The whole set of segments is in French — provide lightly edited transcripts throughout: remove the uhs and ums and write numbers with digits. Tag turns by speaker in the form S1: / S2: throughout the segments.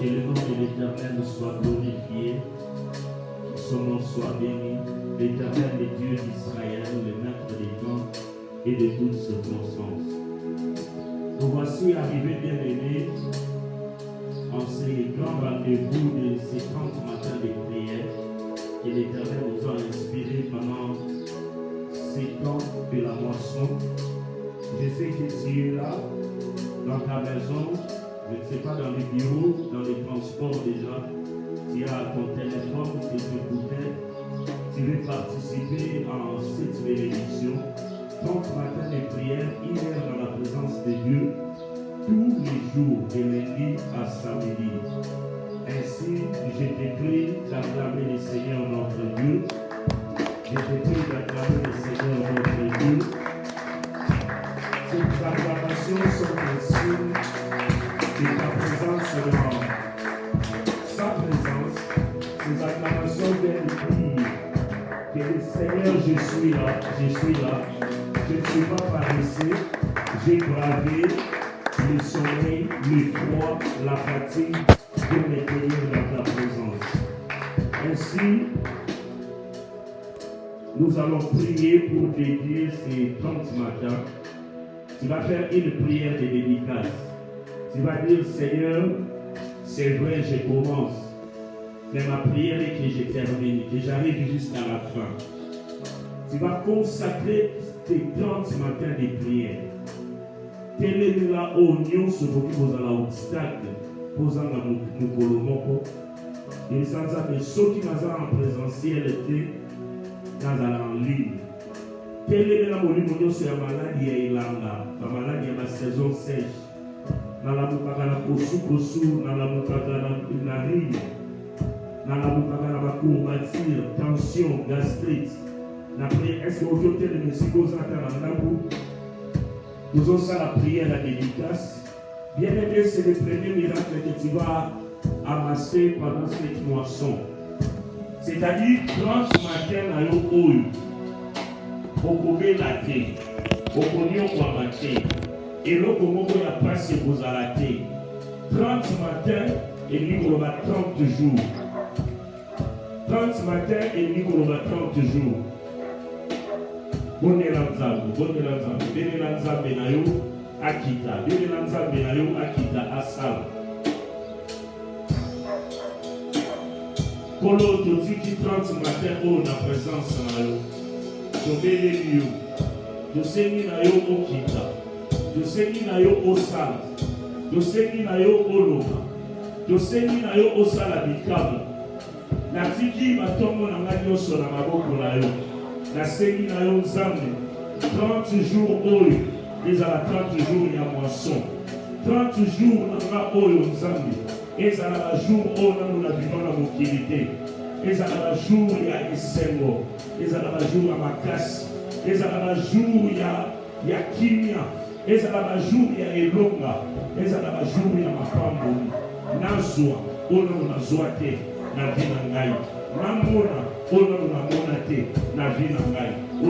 S1: Que le nom de l'Éternel soit glorifié, que son nom soit béni. L'Éternel est Dieu d'Israël, le maître des temps et de toutes circonstances. Nous voici arrivés bien-aimés en ces grands rendez-vous de ces 30 matins de prière que l'Éternel nous a inspirés pendant ces temps de la moisson. Je sais que tu es là, dans ta maison, je ne sais pas, dans les bureaux, dans les transports déjà, tu as ton téléphone, tes écouteurs, tu veux participer à cette bénédiction. 30 matins de prière, une heure dans la présence de Dieu, tous les jours de lundi à samedi. Ainsi, je te prie d'acclamer le Seigneur notre Dieu. Je te prie d'acclamer le Seigneur notre Dieu. Ces acclamations sont un signe de ta présence dans sa présence. Ces acclamations viennent dire que le Seigneur, je suis là, je suis là. Je ne suis pas paresseux, j'ai bravé le sommeil, le froid, la fatigue pour me tenir dans ta présence. Ainsi, nous allons prier pour dédier ces 30 matins. Tu vas faire une prière de dédicace. Tu vas dire, Seigneur, c'est vrai, je commence, mais ma prière est que je termine, que j'arrive jusqu'à la fin. Tu vas consacrer tes 30 matins de prière. Quel est la oignon sur vous à l'obstacle posant à Mukolomoko? Et sans ça, ceux qui sont en présentiel étaient en ligne. Quel est la molimon sur la maladie et l'anga, la maladie et la saison sèche? Dans la moukakala kosu, dans la moukakala narine, dans la moukakala courbature, tension, gastrite. Est-ce que vous avez des psychoses nous avons ça la prière, la dédicace. Bien aimé, c'est le premier miracle que tu vas amasser pendant cette moisson. C'est-à-dire 30 matins à l'eau, au couvert la thé, au cognon pour mater, et l'eau comme on a passé vous à la thé. 30 matins et nous avons 30 jours. 30 matins et nous avons 30 jours. Bonne Nzambe na yo akita, bonne Nzambe na yo akita asala. Kolo totiki 30 matin o na présence na yo. Tobele yo. Tosengi na yo okita. Tosengi na yo osala. Tosengi na yo oloba. Tosengi na yo osala bikamu. Natiki batongo na nga nyonso na maboko na yo. La série na yo nzambe 30 jours oyo ezala 30 jours ya moisson 30 jours na oyo nzambe ezala ba jour oyo na vivant na mokili te ezala ba jour ya esengo ezala ba jour ya makasi ezala ba jour ya kimia ezala ba jour ya elonga ezala ba jour ya mapamboli nazwa oyo nazwa te na vie na ngai namona au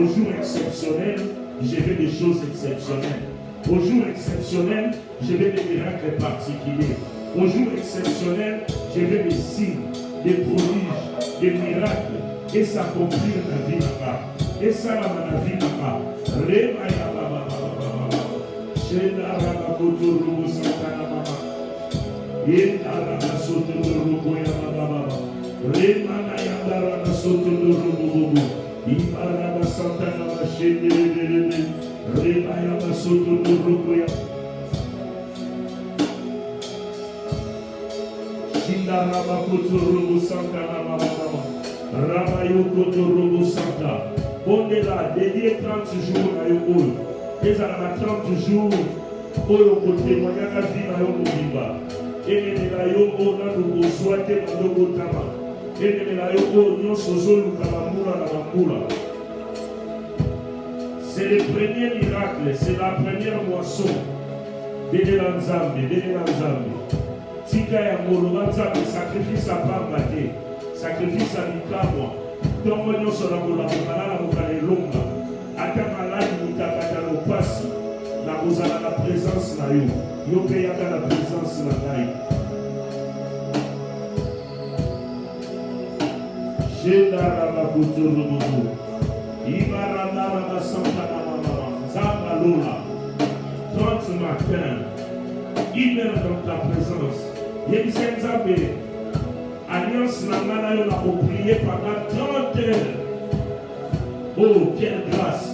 S1: jour exceptionnel, je veux des choses exceptionnelles. Au jour exceptionnel, je veux des miracles particuliers. Au jour exceptionnel, je veux des signes, des prodiges, des miracles. Et s'accomplir dans la vie là-bas. Et ça dans la vie là-bas. Remana yandara na soto rububu ibara na santa na shende rebe reba ya na soto rububu ya shindara na koto rubu santa na mama rama yoko to rubu santa bondela dédié 30 jours na yo ezala na 30 jours oyo ko témoigner la vie na yo mobimba emenela yo ona no souhaiter na tama. C'est le premier miracle, c'est la première moisson. Béné Nzambe. Tika ya molo Nzambe, sacrifice à Pambate, sacrifice à Mikamwa. Tongo nyonso na kola na kokala elonga. Ata maladi mutakata lopasi, na kozala la présence na yo. Yo pe yaka la présence na ngai. Jedarabakuturububu. Ibarandarabasantanamanama. Zambalula. 30 matin. Il est dans ta présence. Yemsenzabe. Alliance Namana, on a prié pendant 30 heures. Oh, quelle grâce.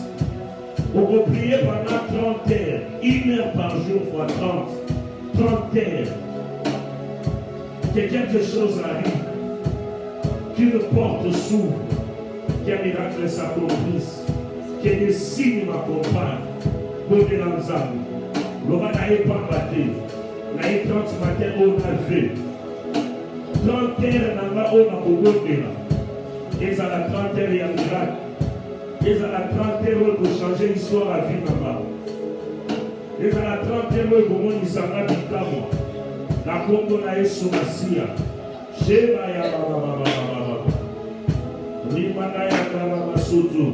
S1: On va prier pendant 30 heures. 1 heure par jour fois 30. 30 heures. Que quelque chose arrive. Qu'une porte s'ouvre. Qu'un miracle s'accomplisse. Que des signes m'accompagnent. Pour les lanzames. L'on n'a pas battu. La 30 matin, on a fait. 30 heures, on a fait. Et à la 30 heures, il y a un miracle. Et à la 30 heures, on peut changer l'histoire à vie là-bas. Et à la 30 heures, on peut s'en habiter. La Congo na Yesu Masia. Sheba ya baba. Limana ya baba soto.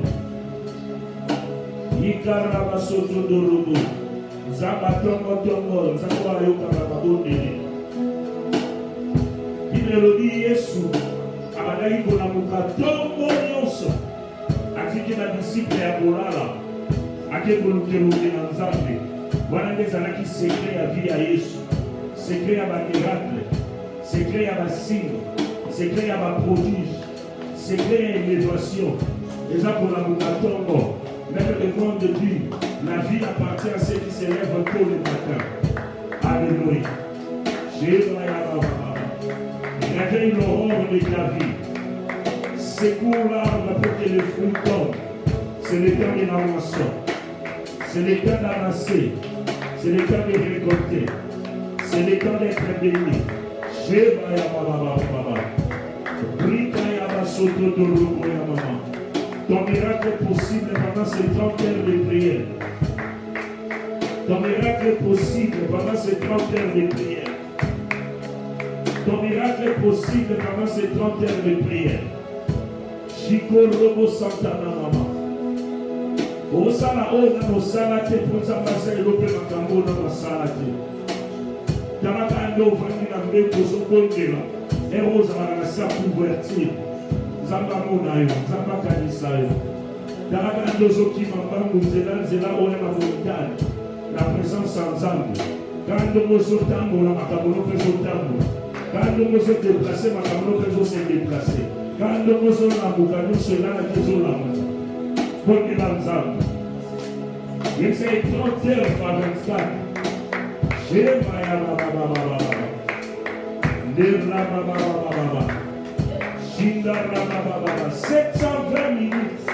S1: Yikara basoto dorobo. Zabatongo tongo. Zakwa yoka baba bondele. Melodi Yesu abadai kona mukatongo nyonso atiki na disciple ya bolala akekolukeluke na Nzambe wana nde ezalaki sekret ya vie ya Yesu, sekret ya bamiracle, sekret ya basigne, sekret ya baprodige, sekret ya élévation eza kona mukatongo. Même le monde dit la vie appartient à ceux qui se lèvent tôt le matin. Alléluia. Réveille l'aurore de ta vie. Secours l'arbre pour que les fruits tombent. C'est le temps de la moisson. C'est le temps d'amasser. C'est le temps de récolter. C'est le temps d'être béni. Sheba ya baba. Brika ya basoto dorobo ya mama. Ton miracle est possible pendant ces 30 heures de prière. Ton miracle est possible pendant ces 30 heures de prière. Ton miracle est possible pendant ces 30 heures de prière. Chico Robo Santana Mama. Osala ona no salate pour sa passer l'opé makambo na masalate. Tamaka ndo vangi na mbeko sokondela. Erosa na sa couverture. Zamba mona yo, zamba kanisa yo. Tamaka ndo zoki mambangu zela ona mamontagne. La présence en Zambie. Quand nous sommes tambo na makambo peso tambo. Quand nous sommes déplacés, makambo peso se déplacer. Quand nous sommes na bukanu cela na kezo la mo. Bonne lanzam. Il s'est 30 heures par 24. Shema ya baba. Ndera baba. Shinda baba. 720 minutes.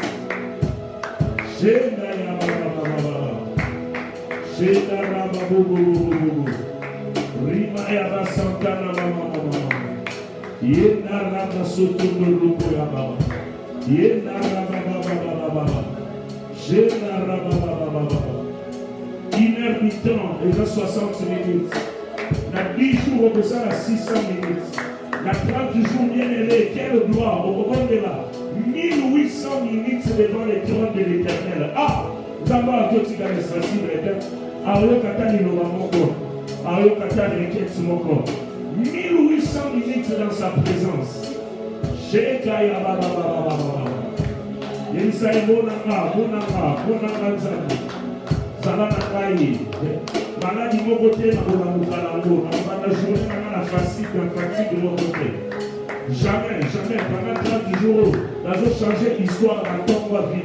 S1: Shema ya baba. Shenda baba. Rima ya basantana mama. Yenda raba soto luko ya baba. Yenda raba baba. Shenda raba baba. 1 heure du temps, et 60 minutes. La 10 jours, on peut ça à 600 minutes. La 30 jours, bien aimé, quelle gloire, au moment de là. 1800 minutes devant les trônes de l'Éternel. Ah, Zamba, toi, tu gagnes sensible, Ayo Katani Lomamoko. Ayo Katani Ketmoko. 1800 minutes dans sa présence. Shekaya baba. Yensai Bonanga Zambi. Zalanakai. Maladi Mokote na Bonamukalango. Na journée na la fatigue de mon côté. Jamais, pendant 30 jours, nous avons changé l'histoire dans ton vie.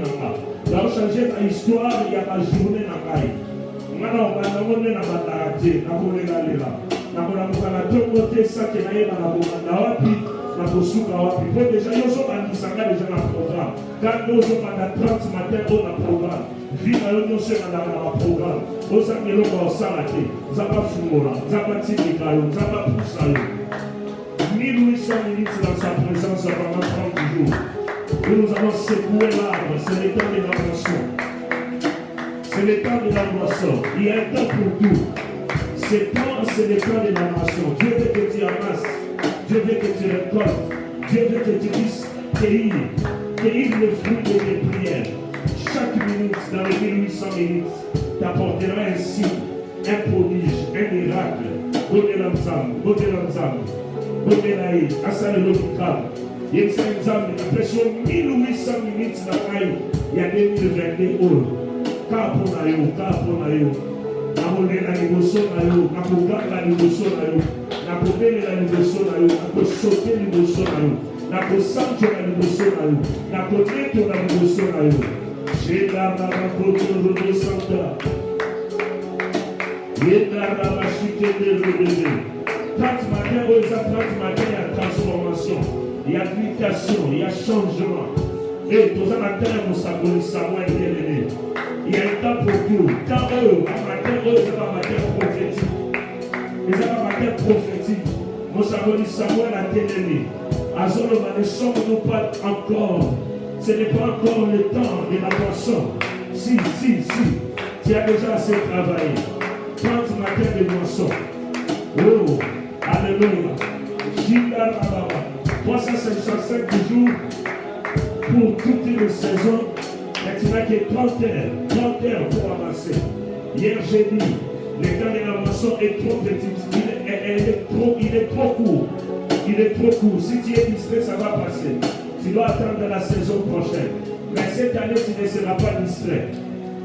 S1: Nous avons changé l'histoire, il y a la journée na Kai. Nous avons changé la batarate, nous avons changé la lela. Nous avons changé la tomote, ça qui est na wapi, na kosuka wapi. Pour déjà, nous avons déjà un programme. Quand nous avons 30 matin, on a un programme. Vie à l'union sur un programme. Nous avons le salate, nous avons fumola, nous avons tigre, nous avons poussé. 1800 minutes dans sa présence pendant 30 jours. Et nous allons secouer l'arbre. C'est le temps de la moisson. C'est le temps de la moisson. Il y a un temps pour tout. C'est le temps de la moisson. Dieu veut que tu amasses. Dieu veut que tu récoltes. Dieu veut que tu puisses cueillir le fruit de tes prières. Chaque minute, dans les 1800 minutes, t'apportera un signe, un prodige, un miracle. Bonne l'ensemble. Bonelaï, Assalé l'hôpital, Il y a une examen, pression 1800 minutes dans la il y a 2022 euros. Car pour la yo, car pour la yo. Na monnaie la négociation na yo, na pour garder la négociation na yo, na pour payer la négociation na yo, na pour sauter la négociation na yo, na pour sentir la négociation na yo, na pour mettre la négociation na yo. J'ai la côté de Santa. Il y a la chute de l'EDV. 30 matin, il y a transformation, il y a application, il y a changement. Et tous les matins, nous savons Samuel bien-aimé. Il y a un temps pour tout. Quand eux, un matin, eux, ils ont un matin prophétique. Ils ont un matin prophétique. Nous savons Samuel a bien-aimé. À ce moment, ne sommes-nous pas encore. Ce n'est pas encore le temps de la moisson. Si. Tu as déjà assez travaillé. 30 matins de moisson. Oh, alléluia. 365 jours pour toutes les saisons. Maintenant qu'il y a 30 heures pour avancer. Hier j'ai dit, le temps de la moisson est trop petit. Il est trop court. Il est trop court. Si tu es distrait, ça va passer. Tu dois attendre la saison prochaine. Mais cette année, tu ne seras pas distrait.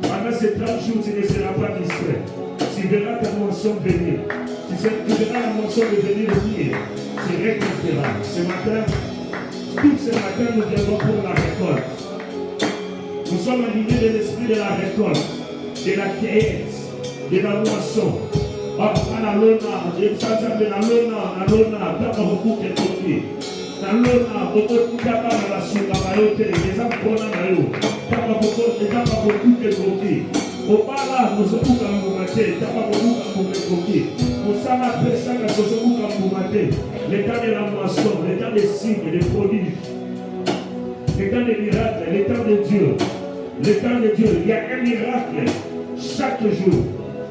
S1: Pendant ces 30 jours, tu ne seras pas distrait. Tu verras ta moisson venir. Tu verras la moisson venir. Tu récolteras. Ce matin, tout ce matin, nous viendrons pour la récolte. Nous sommes alignés de l'esprit de la récolte, de la cueillette, de la moisson. La lona, beaucoup de côtés. La lona, beaucoup de la soupe, les apprenants beaucoup de côtés. Au bas nous sommes maté, beaucoup de côtés. Nous sommes après ça, nous sommes maté. Le temps de la moisson, le temps des signes, des prodiges, le temps des miracles, le temps de Dieu. Le temps de Dieu, il y a un miracle chaque jour.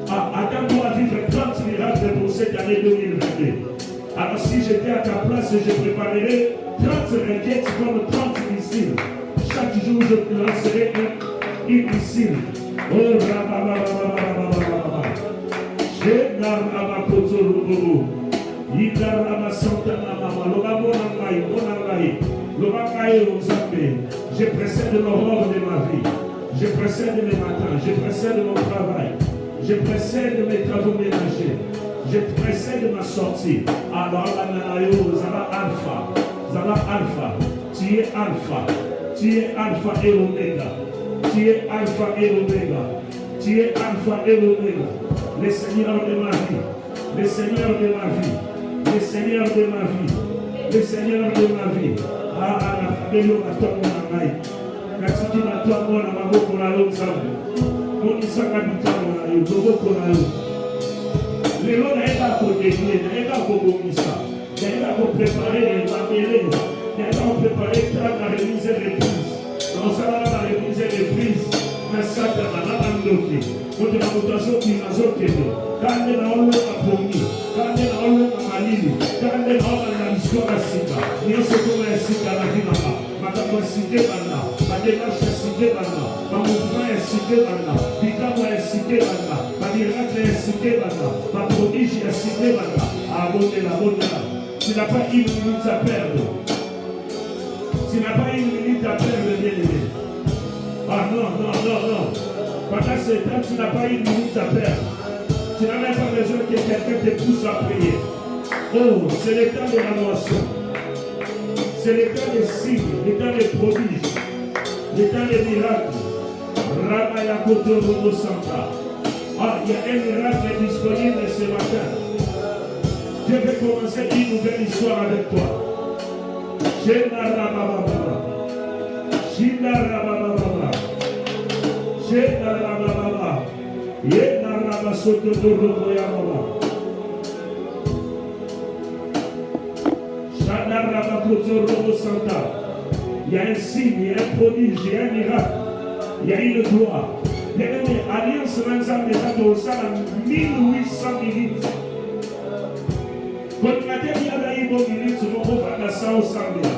S1: Adam doit vivre 30 miracles pour cette année 2022. Alors si j'étais à ta place, je préparerais 30 raquettes comme 30 missiles. Chaque jour, je lancerai une missile. Oh, je précède l'aurore de ma vie. Je précède mes matins. Je précède mon travail. Je précède mes travaux ménagers. Je précède ma sortie. Alors, Zala Alpha. Tu es Alpha. Tu es Alpha et Oméga. Tu es Alpha et Oméga. Tu es Alpha et Oméga. Le Seigneur de ma vie. Le Seigneur de ma vie. Le Seigneur de ma vie. Le Seigneur de ma vie. La famille à toi, mon ami. Merci à toi, mon ami, pour la longue salle. Mon Issa habitant, mon ami, pour la longue. Les lois n'aient pas pour déjeuner, n'aient pas pour Missa. N'aient pas pour préparer les mamélés. N'aient pas pour préparer la remise et reprise. Dans ça, la remise et reprise. Mais ça, tu as la bandoté. Quand tu as la mutation qui m'a zoté. Quand tu as la honte à Pongi. Quand tu as la honte à Malini. Quand tu as la honte à l'histoire à Sika. Il y a ce qu'on a Sika à la vie là-bas. Ma capacité là-bas. Ma démarche est citée là-bas. Ma mouvement est cité là-bas. Picabo est cité là-bas. Ma miracle est cité là-bas. Ma prodige est cité là-bas. Ah, bon, tu n'as pas une minute à perdre. Tu n'as pas une minute à perdre, bien-aimé. Ah non. Pendant ce temps, tu n'as pas une minute à perdre. Tu n'as même pas besoin que quelqu'un te pousse à prier. Oh, c'est le temps de la moisson. C'est le temps des signes, le temps des prodiges, le temps des miracles. Rabaya Koto Robo Santa. Ah, il y a un miracle disponible ce matin. Je vais commencer une nouvelle histoire avec toi. Il y a un signe, il y a un prodige, il y a un miracle, il y a une gloire. Il y a une alliance déjà dans 1800 minutes. Quand il a dit à la minutes, on va faire ça au samedi.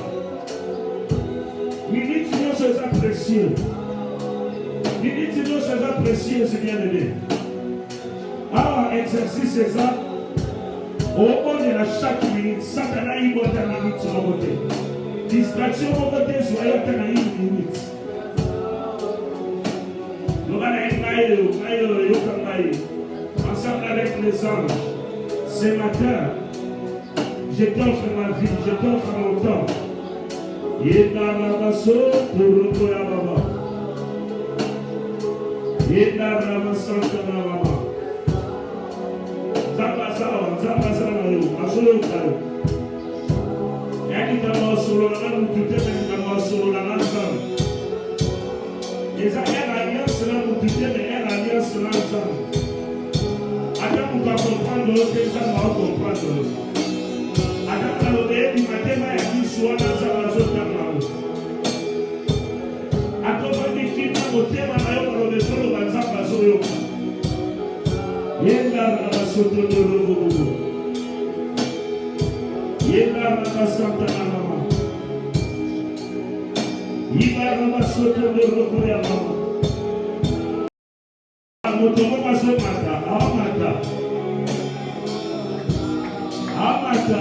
S1: Minutes, nous sommes précieux. Minutes, nous sommes précieux, c'est bien aimé. Ah, exercice c'est ça. Au moment de chaque minute, Satan a une bonne minute sur le côté. Distraction au côté, soyez à une limite. Nous allons ensemble avec les anges. Ce matin, je t'offre ma vie, je t'offre mon temps. Yedarabaso pour ya baba. Yedarabasanta baba. Zabasa na yo, asolo karo. Yaki kama solo na mutute kama solo na nzam. Eza alliance na mutute mais alliance na nzam. Adam on va comprendre que ça va comprendre. Adam na le du matin na yaki soa na zabazo kama. Atova dikina motema na yo ko besolo ba zabazo yo. Yedarabaso to robo. Yedarabasanta mama. Yedarabaso to robo ya mama. Motomo masomata, amata. Amata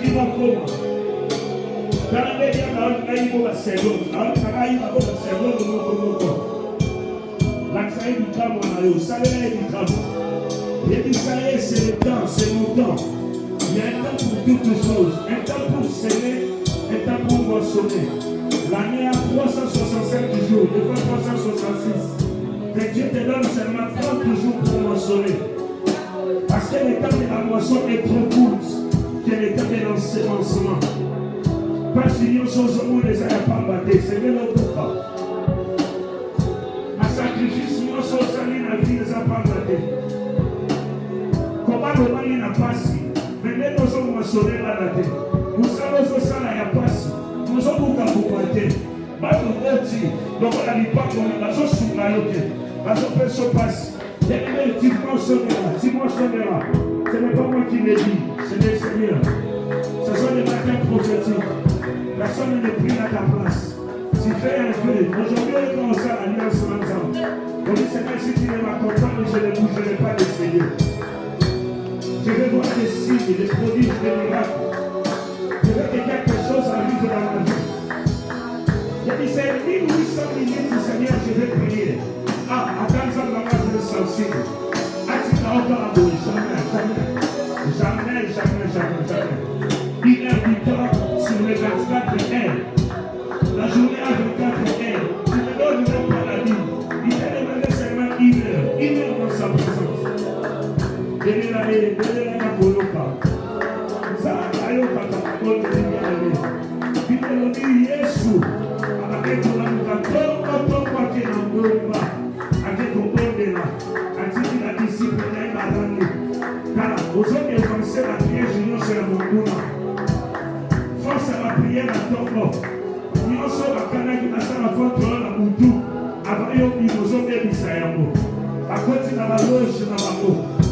S1: kiba koma. Kana media na ibo ba segundo, kana ibo ba segundo moko. L'accès du temps, on a le salaire du travail. Et du salaire, c'est le temps, c'est mon temps. Il y a un temps pour toutes choses. Un temps pour s'aimer, un temps pour moissonner. L'année a 365 jours, des fois 366. Mais Dieu te donne seulement 30 jours pour moissonner. Parce que le temps de la moisson est trop court que le temps de l'ensemencement. Parce que nous sommes au monde des Ayapambate, c'est de l'autre part. Sacrifice, moi, sur la vie des apparentés. Comment le mari n'a pas si? Mais nous sommes maçonnés là-dedans. Nous savons que ça n'a pas si. Nous sommes beaucoup à vous battre. Donc, on a dit pas qu'on est là, je suis là, ok. Je passe. Dis-moi sonnera. Ce n'est pas moi qui l'ai dit, c'est le Seigneur. Ce sont des matins prophétiques. Personne n'est pris à ta place. Si fait un feu, aujourd'hui on commence à l'alliance ensemble. On dit Seigneur, si tu ne m'accompagnes, je ne bougerai pas de Seigneur. Je vais voir des signes, des prodiges, des miracles. Je veux que quelque chose arrive dans ma vie. J'ai dit c'est 1800 minutes du Seigneur, je vais prier. Attends ça, maman, je vais sortir. Jamais. Il est du temps sur les 24 heures. La journée a 24 heures. Tu me donnes même pas la vie. Il t'a demandé seulement une heure dans sa présence. Donnez la coloca. Ça a eu pas de bien. Il me dit Yesu. Avec ton amour, ton qui est en Gomba. Avec ton Gomba. Ainsi qu'il a discipliné ma langue. Car aux hommes et Français, la prière, je c'est mon Gomba. Force à la prière à ton corps. Nyonso bakanaki nasala contrôle na mutu avayo bizobebisa yango bakoti na baloge na bango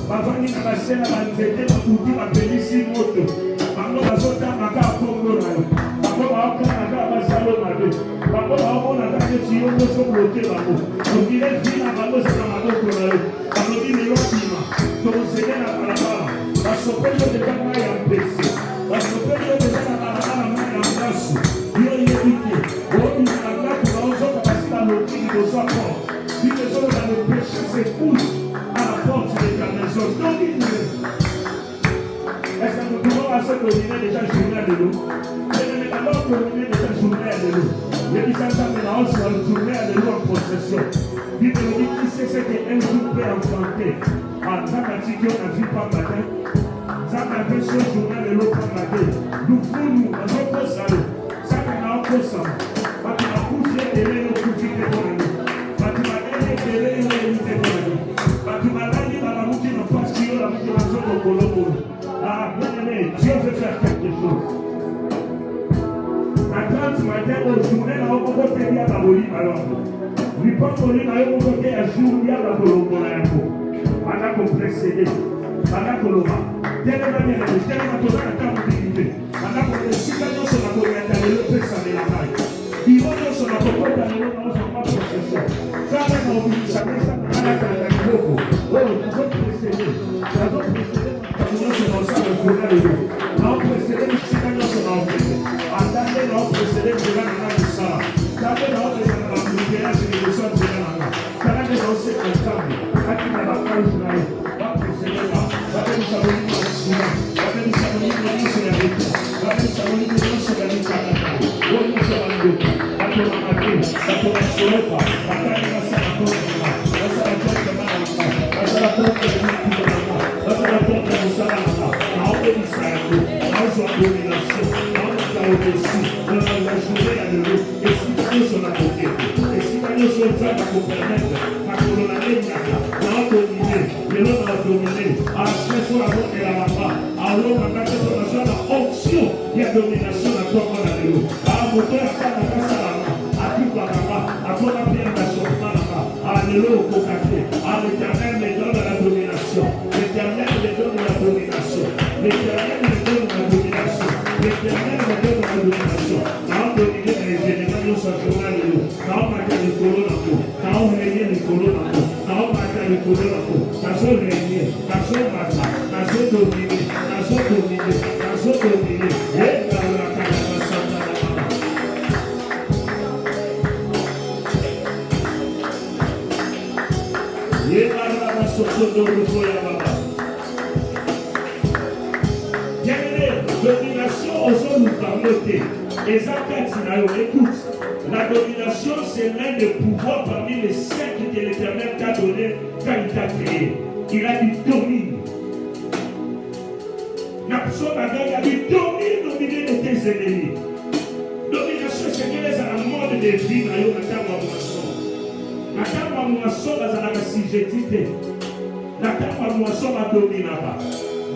S1: bavandi na basena banzete bakuti bapelisi moto bango bazotamaka kongo na yo bango baokanaka basalo mabe bango baomonaka neti yo ozobloke bango okile vi na bango eza na maboko na yo balobi lelo nsima tozele na balabala basopeli yo deja mai ya mpesi basopeli yo deja na balabala mai ya ngasu yo yebite oyobilanga tunaozoka basila lokili kozwa porte si les hommes dans le péché s'écoutent à la porte de ta maison domine. Est-ce que nous pouvons dominer déjà journée de l'eau? Mais d'abord dominer déjà journée de l'eau. Il dit ça mais là on se journée de l'eau en possession. Bible dit qui sait ce qu'un jour peut enfanter. En tant qu'article on a vu par matin. Ça m'a fait ce journée de l'eau par matin. Nous voulons nous autres salons. Ça m'a encore ça. Parce qu'on a couché et l'eau couché de bon ami. Parce qu'on a élève de bon ami. Parce qu'on a dit dans la moitié de passion, la motivation de Colombo. Ah, bien aimé, Dieu veut faire quelque chose. À 30 matin, au journée, là, on peut payer à la bolide, alors. Lui, pas pour lui, on peut payer à jour, il y a la Colombo, là, pendant qu'on précède, pendant qu'on l'aura. Tellement bien aimé, tellement qu'on a la table d'unité. Pendant qu'on est si gagnant sur la Colombo, Non précédé le Seigneur sur la vie. Attendez non précédé le Seigneur dans la salle. Attendez non précédé la prière sur les leçons de Seigneur. Attendez non c'est un câble. Attendez la parole de la vie. Va précéder là. Va faire nous savoir nous souvent. Va faire nous savoir nous sur la vie. Va faire nous savoir nous sur la vie. Va nous savoir nous. Va nous remarquer. Va nous rassurer pas. Va faire nous rassurer pas. Va faire la porte de ma maman. Va faire la porte de ma maman. Va faire la porte de ma maman. Now it is like now so domination. Now it's like this. Now la journée à l'eau. Et si nous sommes à côté. Et si nous sommes à compromettre. Ma colonne now dominer. Mais l'homme a dominé. À ce soit la bonne et la maman. Alors on a fait la option. Il y a domination à toi dans l'eau. À moteur à faire la salama. À tout par là-bas. À toi la pierre d'achèvement là-bas. À l'eau au café. À l'éternel les donne la domination. L'éternel les donne la domination. L'éternel les donne la domination. L'éternel les donne la domination. Quand on domine les éléments de sa journée, quand on matin les colons en haut, quand on réunit les colons en haut, quand on matin les colons en haut, quand on réunit, quand on matin, quand on domine, quand on domine, quand on domine, et dans la carrière santa la maman. Et dans la source de l'eau, domination aux hommes nous parler. Et ça, écoute, la domination, c'est l'un des pouvoirs parmi les 5 que l'Éternel t'a donné quand il t'a créé. Il a dit domine. La personne a dit domine au milieu de tes ennemis. Domination, c'est que les à la mode des vies, dans la table à moisson. La table à moisson, dans la sujetité. La table à moisson, va dominer là-bas.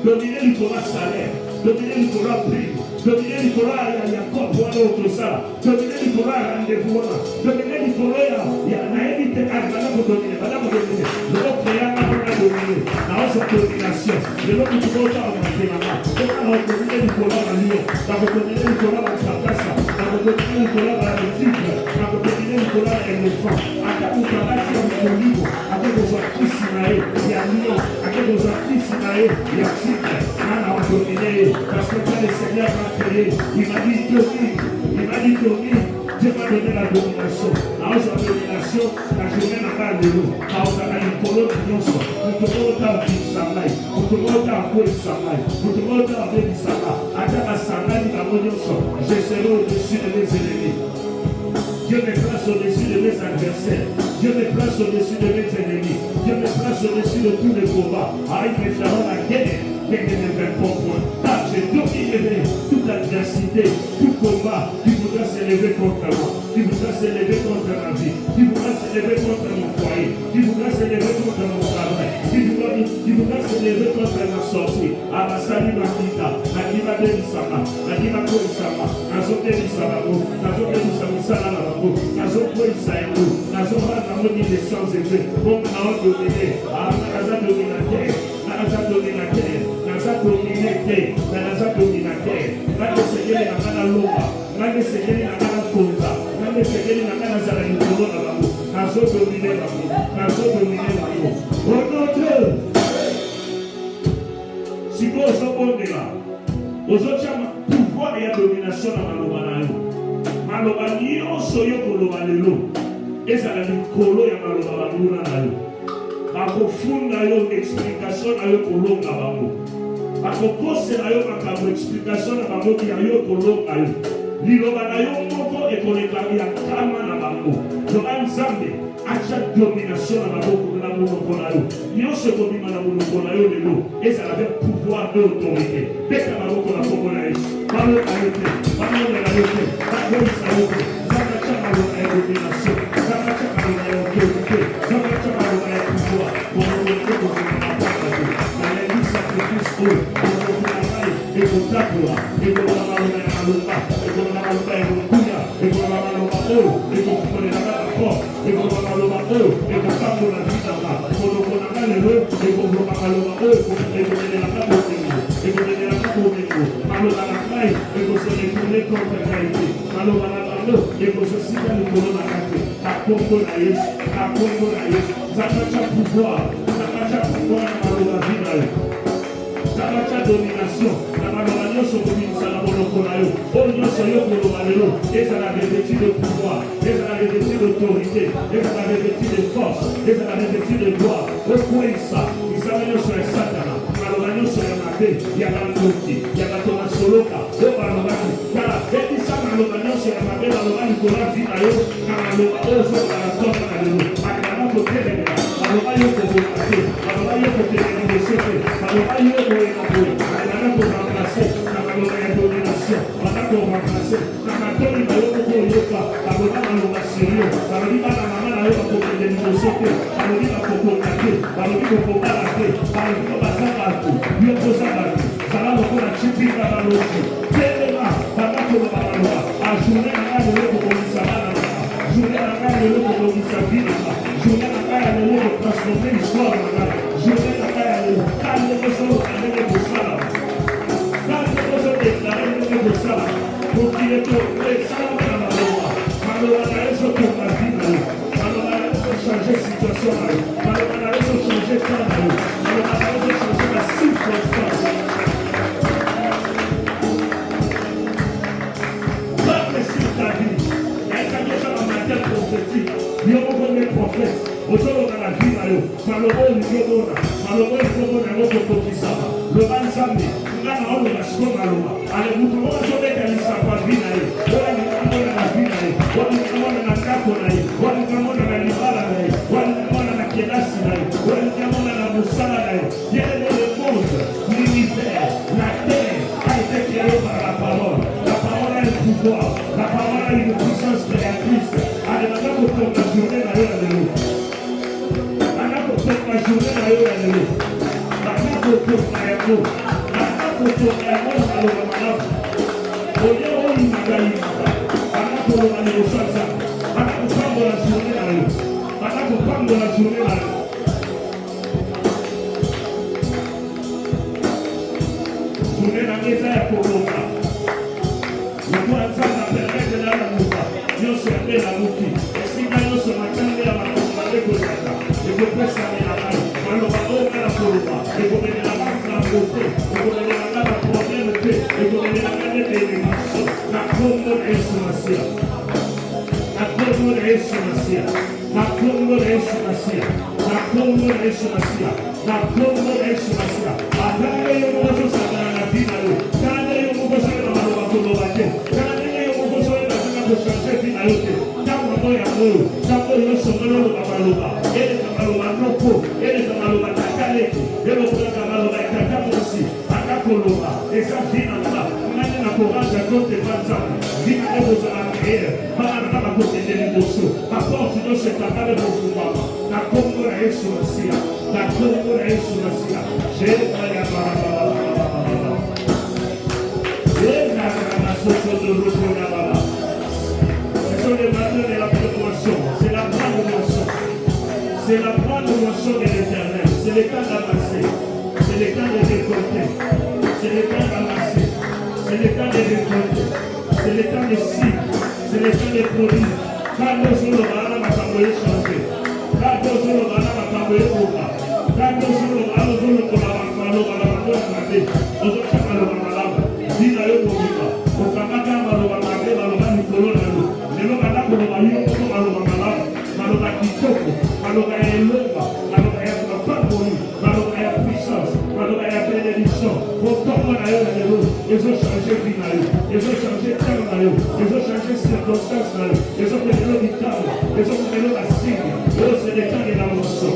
S1: Dominer le corps salaire. Dominer le corps prix, dominer le corps à Jacob, voilà autre ça, dominer le corps à rendez-vous, dominer le corps à naïveté, à madame pour dominer, l'autre créa n'a pas dominé, dans sa domination, le l'autre qui va au matin, on va dominer le corps à Lyon, on va dominer le corps à Kabassa, on va dominer le corps à la tigre, on va dominer le corps à l'éléphant, à Kabou Kabassi, on va libre, avec nos artistes Sinaï, il y a Lyon, avec nos artistes Sinaï, il y a Tigre, on va dominer. Parce que quand le Seigneur m'a créé, il m'a dit domine, Dieu m'a donné la domination. Alors sa domination, la journée n'a pas de l'eau. Alors ça a une colonne qui nous sort. Nous devons avoir du samay, nous devons avoir du samay, nous devons avoir du samay. Attends à samay, nous avons du sort. Je serai au-dessus de mes ennemis. Dieu me place au-dessus de mes adversaires. Dieu me place au-dessus de mes ennemis. Dieu me place au-dessus de tous les combats. Ah, ils me feront la guerre. Mais ne me fait pas point. Car j'ai dominé toute adversité, tout combat qui voudra s'élever contre moi, qui voudra s'élever contre ma vie, qui voudra s'élever contre mon foyer, qui voudra s'élever contre mon travail, qui voudra s'élever contre ma sortie. À la salut ma kita, à qui va béni sama, à qui va béni sama, à son béni samabo, à son béni samissala lavabo, à son béni saïko, à son béni des sans effets, comme à dominé, à la dominateur, à la dominateur. Naza dominate, naza dominate. Nande segeli na kana lomba, nande segeli na kana konza, nande segeli na kana zala yukolo na babo. Nazo domine babo, nazo domine babo. Au nom de si vous êtes bon de là, aux autres pouvoir et domination dans maloba na yo. Maloba ni osoyo koloba lelo. Eza la mikolo ya maloba baluna na yo. Bakofunda yo explication na yo kolonga bango. Bakokose na yo makambo explication na bango ki yo kolonga yo. Liloba na yo moko ekoleka ya kama na bango. Loba nzambe acha domination na bango na monoko na yo. Nyonso kobima na monoko na yo lelo. Ezala avec pouvoir de autorité. Beka bango na kongo na Yesu. Balo na yo te, balo na yo te, balo na yo te. Zaka chama na domination. Zaka chama na autorité. Zaka chama na pouvoir. Pour nous et pour ta gloire, et pour la malheur, et pour la malheur, et pour le et pour la malheur, et pour la malheur, et pour la malheur, et pour ta gloire, la vie d'Allah, pour le malheur, et pour la malheur, et pour la malheur, et pour la malheur, malheur à la caille, et pour se retourner contre la qualité, malheur à la malheur, et pour se citer le colon à la qualité, à Congo Naïs, à Congo Naïs, ça va pouvoir, ça va pouvoir, malheur à la vie d'Allah. Ça va domination, ça va Oh Dieu, Seigneur, pour le malheureux, et ça a revêtu de pouvoir, et ça a revêtu d'autorité, et ça a revêtu de force, et ça a revêtu de gloire. Oh, quoi ça? Ils s'amènent sur les Satan. Malobano sur les matés, il y a un Toki, il y a un Thomas Soloka, oh Malobano. Car, et ça, Malobano sur les matés, Malobano, pour la vie, Malobano, sur la tombe, Malobano, pour téléphone, Malobano, pour vous mater, Malobano, pour téléphone, Malobano, pour écouter, Malobano, pour remplacer, Malobano, pour domination, Malobano, pour remplacer, Malobano, pour yoka, Malobano, pour sérieux, Malobano, Malobano, pour téléphone, Malobano, pour contacter, Malobano, pour balader, Malobano, pour Zabatu, Yoko Zabatu, Salamo pour la Chipika Balochi, Téléma, Babako Babaloa, à journée à la de l'eau pour Misabana, journée à la de l'eau pour Misabina, journée à la de l'eau pour transformer l'histoire, journée à la de l'eau, quand nous faisons aller pour ça, quand nous faisons déclarer pour ça, pour qu'il y ait tout, et ça, Maloa, Maloa, pour la vie, Maloa, changer la situation, Maloa, changer le temps, Maloa, changer la circonstance. Prophète, aujourd'hui on a la vie, malheureux, le balsami, on a la seconde maloma. Allez, vous pouvez aujourd'hui qu'elle ne s'est pas vie, on a la vie, on a la capo, on a la libala, on a la kédassi, on a la moussala. Il y a le monde, l'univers, la terre a été créée par la parole. La parole a un pouvoir, la parole a une puissance créatrice. Allez, maintenant pour prendre la journée d'ailleurs de l'eau. Maintenant pour prendre la journée d'ailleurs de l'eau. Maintenant pour prendre la journée. Maintenant pour prendre la journée. Au lieu où il m'a gagné, maintenant pour aller au salsa. Maintenant pour prendre la journée d'ailleurs. Maintenant pour prendre la journée d'ailleurs. Journée d'ailleurs pour l'autre. La voiture m'appellerait de la mouka. Io serve la mucchi. E si vanno su una candela ma non vale cos'altra. E con questa me la mano. Ma non va ora la forma. E come nella macchina con te. E come nella cara problema te. E come nella grande benedizione. La combo è sulla sia. La combo è sulla sia. La combo è sulla sia. La combo è sulla sia. La combo è sulla sia. A dare io non posso sapere la fine. Dare io non posso sapere la roba con lo batte. Changer finalité. Quand on est amoureux, quand on est sur le Kamaloba, et le Kamaloba Noko, et le Kamaloba Takaleko, et le Kamaloba Takamosi, Akakoloba, et ça vient là. On a une courage à côté de Banzan, vite à vos arrières, pas à côté de l'émotion. Apporte nous cette table de vos mamans. La Congo est sur la Sia, la Congo est sur la Sia. J'ai pas la barabara. Et la ramasse de l'eau. Les matins de la moisson, c'est la grande moisson. C'est la grande moisson de l'Éternel. C'est le temps d'amasser. C'est le temps de récolter. C'est le temps d'amasser. C'est le temps de récolter. C'est le temps de cible. C'est le temps de produire. Quand nous sommes le bana, ma camoye changer. Quand nous sommes le bana, ma camoye ouvra. Quand nous sommes le bana, nous sommes le bana, nous sommes le bana. Dis à eux pour vivre. Au Kamaka, nous sommes le bana. Maloba kitoko, maloba ya elonga, maloba ya mapamboli, maloba ya puissance, maloba ya bénédiction. Autant na yo na lelo, ils ont changé vie na yo, ils ont changé temps na yo, ils ont changé circonstances na yo, ils ont fait le vital, ils ont fait la signe. Oh, c'est le temps de la moisson.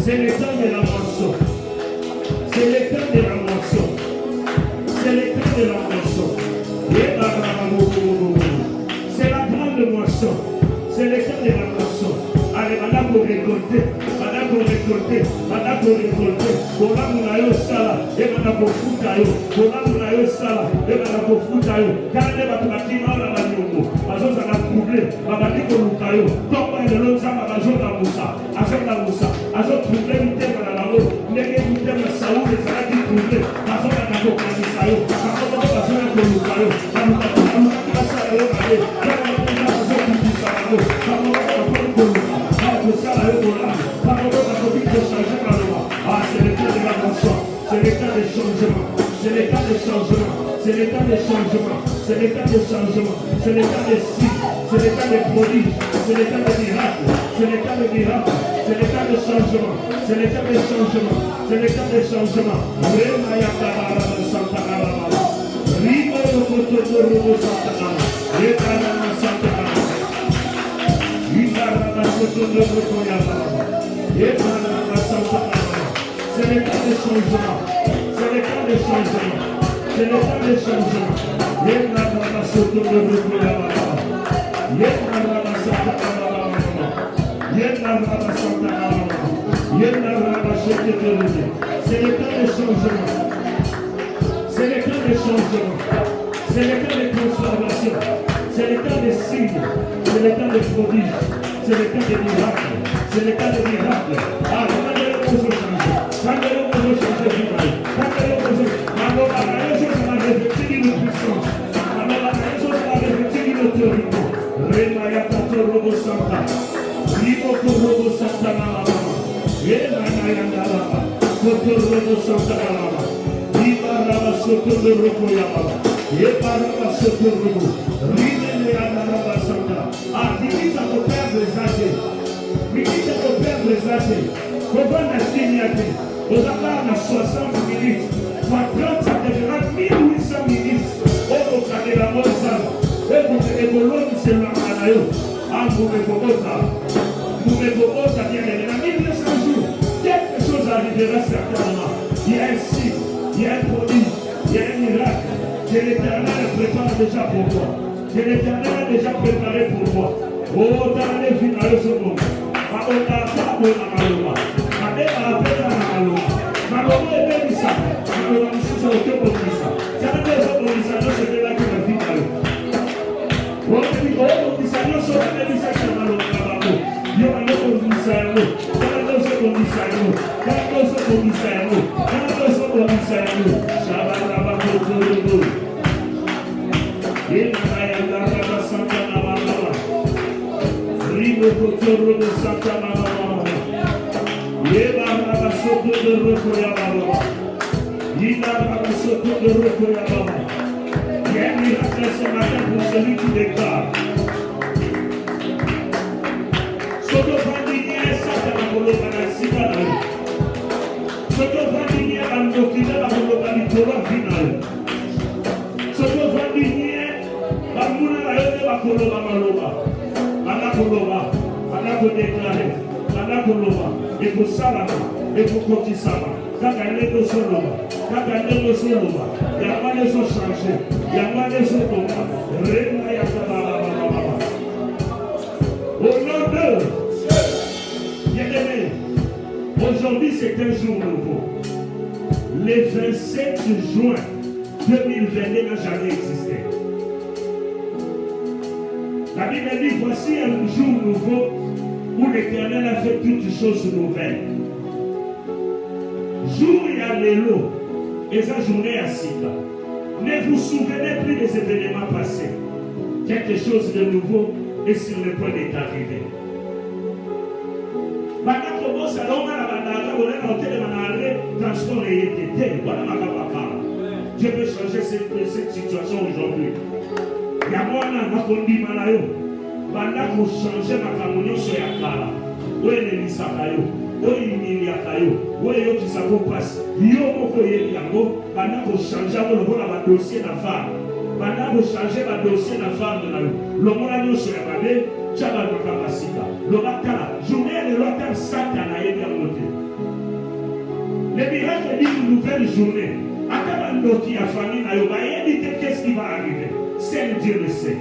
S1: C'est le temps de la moisson. C'est le temps de la moisson. C'est le temps de la moisson. C'est la grande moisson. C'est le temps de la moisson. Allez, madame, vous récoltez. Madame, vous récoltez. Madame, vous récoltez. Voilà, vous n'avez pas ça. Et madame, vous foutez. Voilà, vous n'avez pas ça. Et madame, vous foutez. Quand elle va te dire, on va dire, Mazo, ça va troubler. Maman, dit que vous caillez. Tant que le long, ça va Mazo, la moussa. Mazo, la moussa. Mazo, troubler, vous t'aimez dans la roue. N'est-ce que vous t'aimez ça ou les salades qui troubler. Mazo, la capo, quand il s'aille. Mazo, la capo, quand il s'aille. Mazo, la capo, c'est le temps de changement. C'est le temps de changement. C'est le temps de changement. C'est le temps de changement. C'est le temps de signes. C'est le temps de prodiges. C'est le temps de miracles. C'est le temps de miracles. C'est le temps de changement. C'est le temps de changement. C'est le temps de changement. C'est le temps de changement. C'est le temps de changement. C'est le temps de changement. C'est le temps de changement. C'est le temps de changement. C'est le temps de transformation. C'est le temps de signes. C'est le temps de prodiges. C'est le temps de miracles. C'est le temps de miracles. Ah, quand les choses changent. Quand les choses changent, quand les choses alors la chose va revêtir une puissance. Alors la chose va revêtir une autorité. Remaya Robo Santa. Ribo Robo Santa Mama. Remaya Ndalaba. Robo Santa Mama. Ibaraba Soto Robo Yama. Ibaraba Soto Robo. Rimene Ndalaba Santa. Ah, limite à vos pères des âgés. Limite à vos pères des âgés. Comment la signature? Aux abords de 60 minutes. Ma plante, ça deviendra 1800 minutes. Oh, vous avez la bonne salle. Et vous avez le long de ce maranayo. Ah, vous me proposez. Vous me proposez bien les 1900 jours. Quelque chose arrivera certainement. Il y a un signe, il y a un prodige, il y a un miracle. Que l'Éternel prépare déjà pour moi. Que l'Éternel a déjà préparé pour moi. Oh, dans les finales, ce moment. Ah, on n'a pas de malheur. Ah, mais on a pas de malheur. Malheur est bien ça. Malheur est ça. C'est au cœur de ça. C'est un des autres de ça. C'est de là que la vie malheur. On dit que on dit ça. Non, c'est pas de ça que malheur est là-bas. Il y a un autre de ça. Il y a un autre de ça. Il y a un autre de ça. Il y a un autre de ça. Shabbat Rabba Kotorolo. Il n'a rien d'arrêt Santa Mama. Ribo Kotorolo Santa Mama. Yeba Soto de Rokoyababa. Yina Soto de Rokoyababa. Il y a un miracle ce matin pour celui qui déclare. Soto Vandinier, Santa Maboloba, Sibana. Soto Vandinier, Bandokina, Maboloba, Nicola, Final. Soto Vandinier, Bamuna, Layote, Bakoloba, Maloba. Anakoloba, Anako déclaré. Anakoloba, et pour Salama, et pour Kotisama. Quand elle est au Soloma, quand elle est au Soloma, il y a pas de choses changées, il y a pas de choses tombées. Au nom de bien-aimés, aujourd'hui c'est un jour nouveau. Le 27 juin 2022 n'a jamais existé. La Bible dit voici un jour nouveau où l'Éternel a fait toutes choses nouvelles. Jour et allélo, et sa journée à Sika. Ne vous souvenez plus des événements passés. Quelque chose de nouveau est sur le point d'être arrivé. Je peux changer cette situation aujourd'hui. Il y a moi qui pendant que changer ma communion sur la cara, où est le misakayo, où est le miliakayo, où est le qui s'en passe, yo moko yango, pendant que changer le dossier de la femme, pendant que changer le dossier de la femme de la rue, le monde sur la babé, tchaba de Kamasika, le matin, journée de l'automne, Satan a été monté. Le miracle dit une nouvelle journée. À Kabando qui a famille, qu'est-ce qui va arriver? C'est Dieu le sait.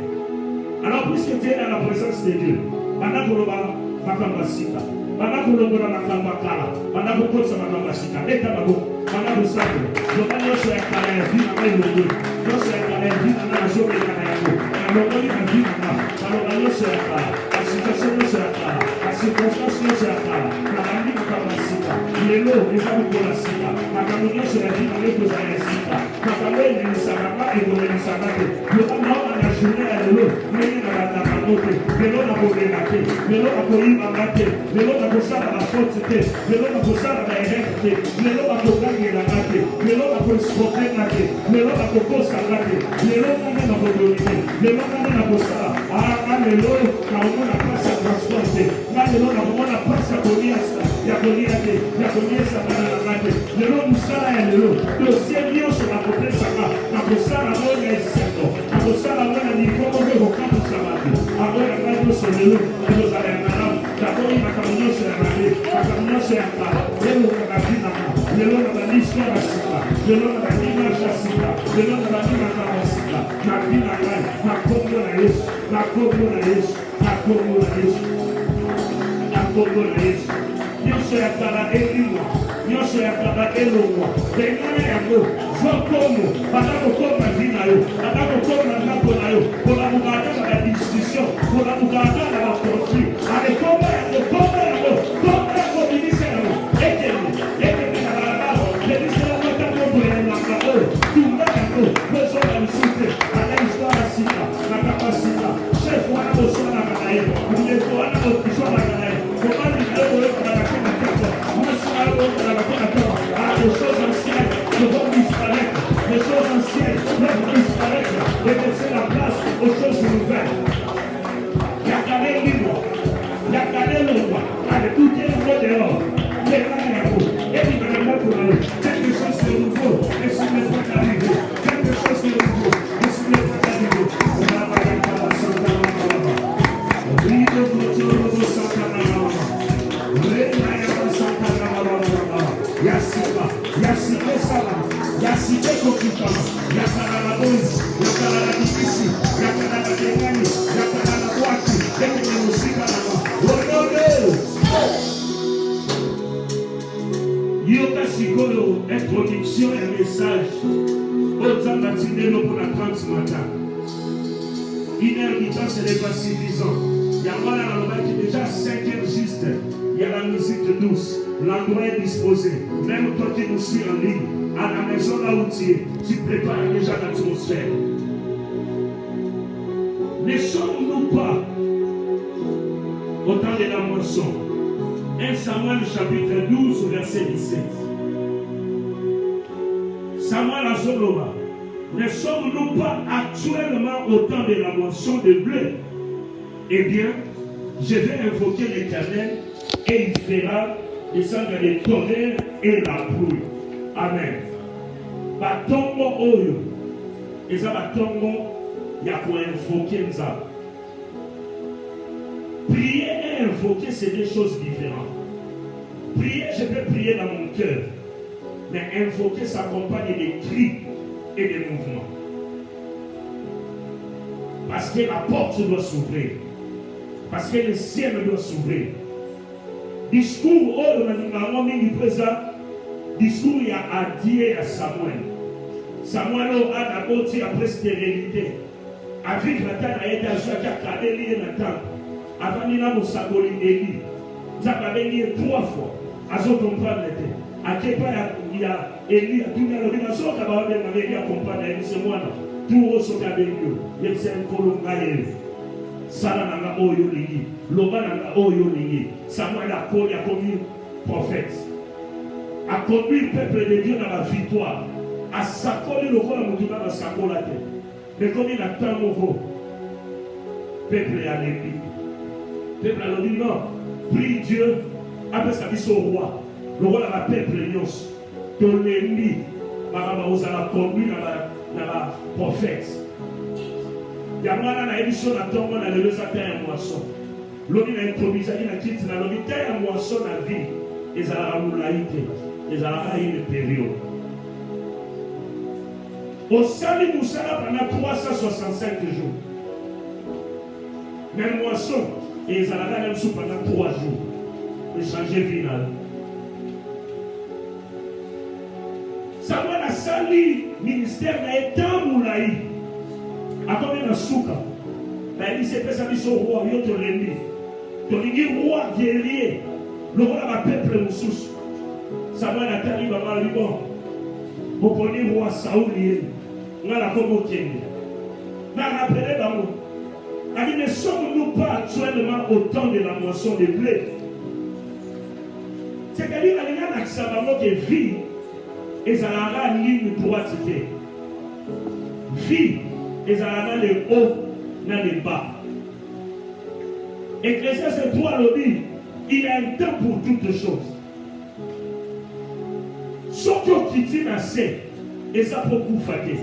S1: Alors, puisque tu es dans la présence de Dieu, pendant que l'on va Makambasika, pendant que l'on va Makambakala, pendant que l'on va Makambasika, Metababo, pendant que ça, le monde se réclame, vie dans le monde, l'on se réclame, vie dans la zone de Kanayago, alors on est en vie dans alors on se réclame, la situation se réclame, la circonstance se réclame, la vie Makambasika, les lots, les amis pour la Sika, Makambasika se réclame avec les Ayasika, Makambasika et les Sarama et les Sarama, le monde a la journée à l'eau, lelo nakobenate lelo nakoyibangate lelo nakosala bafoti te lelo nakosala baerete te lelo nakogangelanga te lelo nakoexplotenga te. Lelo na kokosa ngate. Lelo ngane na kodolite. Lelo ngane na kosala. Lelo na omona pasa transporte. Lelo na omona pasa koniasa. Ya koniate. Ya koniasa na ngate. Lelo musala ya lelo. Dossier nyonso na kopesa ka. Na kosala mona eseko. Na kosala mona nikomo ke hokamu sabati. Agora ngate so lelo. Lelo za ya ngaramu. Takoi makamunyoso ya ngate. Makamunyoso ya ngate. Lelo kakabina ka. Lelo na baniswa ya sika. Lelo na banima ya sika. Lelo na banima ya sika. Na bina kai. Na kongo na Yesu. Na kongo na Yesu. Na kongo na Yesu. Na kongo na Yesu. Nyonso ya kala eliwa. Nyonso ya kala elongwa. Bengane yango. Zokomo. Batako koma vina yo. Batako koma napo na yo. Kola mukata na discussion. Kola mukata na conflit. Ale koma yango. Koma yango. Koma yango binisa yango. Ekele. Ekele na la. Binisa yango takobo ya nakao. Tumba yango. Beso ya msute. Ale histoire sika. Nakapa sika. Chef wana bosona kanaye. Mwenyeko wana bosona kanaye. Koma ni leo yo kana kama kaka. Les choses anciennes ne vont disparaître. Les choses anciennes vont disparaître et laisser la place aux choses nouvelles. Il y a qu'à aller libre. Il y a qu'à aller le roi. Allez, tout est nouveau dehors. Les rameaux. Et il va le mettre pour aller. Quelque chose de nouveau. Et ce n'est pas arrivé. Quelque chose de nouveau. Et ce n'est pas arrivé. On va aller à la Santa Mama. Rido Kotoro Santa Mama. Yasiba, Yasibe Sala, Yasibe Kokutama, Yakanana Boys, Yakanana Dikisi, Yakanana Dengani, Yakanana Wati, Yakanana Musikanama, Yoka Sikolo, introduction et message. Autant matinée pour la 30 matin. 1h du temps, ce n'est pas suffisant. Il y a moi là, qui est déjà 5h juste. Il y a la musique douce. L'endroit est disposé. Même toi qui nous suis en ligne, à la maison là où tu prépares déjà l'atmosphère. Ne sommes-nous pas au temps de la moisson? 1 Samuel chapitre 12, verset 17. Samuel Azoloba. Ne sommes-nous pas actuellement au temps de la moisson de blé? Eh bien, je vais invoquer l'Éternel et il fera descendre les tonnerres et la pluie. Amen. Batongo oyo. Et ça batongo, il y a pour invoquer ça. Prier et invoquer, c'est deux choses différentes. Prier, je peux prier dans mon cœur. Mais invoquer s'accompagne des cris et des mouvements. Parce que la porte doit s'ouvrir. Parce que le ciel doit s'ouvrir. Discours, oh, on a mis du présent. Discours, il y a addié à Samuel. Samuel a d'abord dit après stérilité. A vivre la terre a été ajouté à Kadeli et Nathan. Avant il a mon saboli Eli. Nous avons lié 3 fois. À ce comprendre l'été. À quel point il y a Eli, à tout le monde, il a comprendre Eli, c'est moi. Tout au son cabello. Il y a un colon gaïe. Sala nanga oyo lingi, loba nanga oyo lingi. Samuel a commis prophète. A conduit le peuple de Dieu dans la victoire. A sakoli le roi Moutouna dans sa colate. Mais comme il a tant nouveau, peuple a l'épi. Peuple a dit non, prie Dieu. Après ça dit au roi. Le roi a peuple nyos. Que l'ennemi va conduire dans la prophète. Il y a une édition de temps où on a levé sa terre à moisson. L'homme a improvisé, il a quitté la lobby terre à moisson la vie. Et ça a moulaïté. Et ça a une période. Au Sali Moussala pendant 365 jours. Même moisson. Et ça a même sous pendant 3 jours. Échanger final. Samuel a sali ministère n'a été moulaï. A combien de souka? Ben il s'est fait sa mission roi, il y a l'ennemi. Donc il dit roi guerrier. Le roi a peuple moussous. Samuel a tali maman lui bon. Vous connaissez roi Saoul lié. On a la combo Kenya. Mais rappelez d'amour. Il dit ne sommes-nous pas actuellement au temps de la moisson de blé? C'est-à-dire qu'il y a un accident qui vit et ça a une ligne droite. vie, ils ont dans le haut, dans le bas. Ecclésiaste 3 le dit, il y a un temps pour toutes choses. Ce qui dit assez, et ça peut beaucoup fatiguer.